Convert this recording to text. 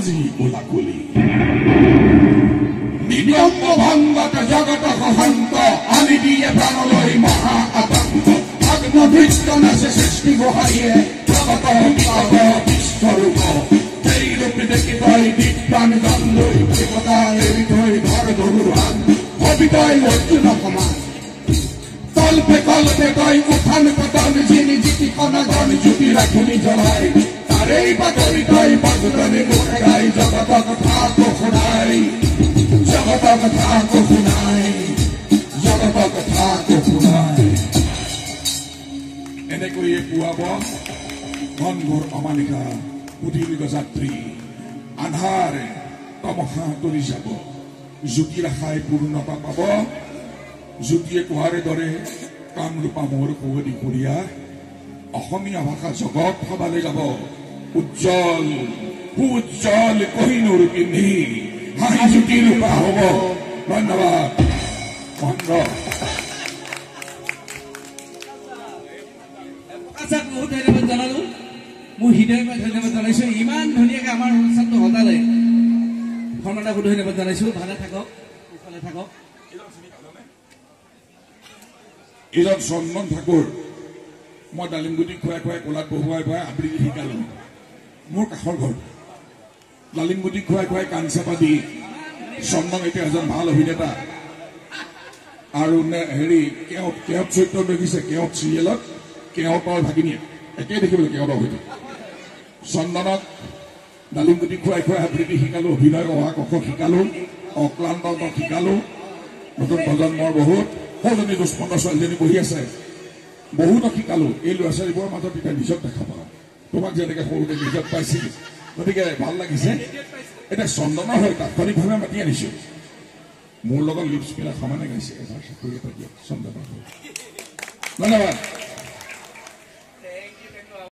আজি ওলাকুলি নিয়ম ভংগত জগত সহন্ত আনি দিয়ে প্ৰাণলৈ মহা আতংক আগ্নভিষ্ট নাচে সৃষ্টি গোহাৰিয়ে জগত বিকট বিশ্বৰূপ সেই ৰূপে দেখি তই দিপ্ৰাণ দণ্ডৈ দেৱতা এৰি থৈ ঘৰ দৰুৱান হবিতই অৰ্জুন সমান কল্পে কল্পে তই উঠান পতন যিনি জিতি কণগণ জ্যোতি ৰাখি জ্বলাই তাৰেই বাতৰি তই বজ্ৰনি মুখে গাই জগত কথা শুনাই জগত কথা শুনাই জগত কথা শুনাই এনেকৈয়ে পুৱাব ঘনঘোৰ অমানিশা সুদীৰ্ঘ যাত্ৰী আন্ধাৰে তমসা তৰি যাব জ্যোতিৰ আশাই পূৰ্ণতা পাব জ্যোতিয়ে কোৱাৰে দৰে কামৰূপা মোৰ কুঁৱৰী কুৰীয়া অসমীয়া ভাষা জগত সভালৈ যাব উজ্জ্বল সুউজ্জ্বল কহিনুৰ পিন্ধি হাঁহি জ্যোতি ৰূপা হ'ব ধন্যবাদ বহুত ধন্যবাদ জনালো মোৰ হৃদয়ৰ পৰা ধন্যবাদ জনাইছো ইমান ধুনীয়াকৈ আমাৰ অনুষ্ঠানটো সজালে ধন্যবাদ ধন্যবাদ জনাইছো ভালে থাকক কুশলে থাকক এইজন চন্দন ঠাকুৰ মই ডালিমগুটি খুৱাই খুৱাই কোলাত বহুৱাই খুৱাই আবৃত্তি শিকালো মোৰ কাষৰ ঘৰ ডালিমগুটি খুৱাই খুৱাই কাণ চাপা দি চন্দন এতিয়া এজন ভাল অভিনেতা আৰু হেৰি কেওট চৰিত্ৰ দেখিছে কেওট চিৰিয়েলত কেওটৰ ভাগিনীয়ে একেই দেখিবলৈ কেওটৰ সৈতে চন্দনক ডালিমগুটি খুৱাই খুৱাই আবৃত্তি শিকালো অভিনয় অহা কষ শিকালো অক্লান্ত শিকালো নতুন প্ৰজন্মৰ বহুত সৌজনী দুষ্পন্ন ছোৱালীজনী বহি আছে বহুতক শিকালো এই ল'ৰা ছোৱালীবোৰৰ মাজত এতিয়া নিজক দেখা পাওঁ তোমাক যেনেকৈ সৰুতে নিজক পাইছিল গতিকে ভাল লাগিছে এতিয়া চন্দনৰ হৈ তাৎক্ষণিকভাৱে মাতি আনিছো মোৰ লগত লিপছ মিলা সমানে গাইছে এবাৰ চাকৰি এটা দিয়ক চন্দনৰ হৈ ধন্যবাদ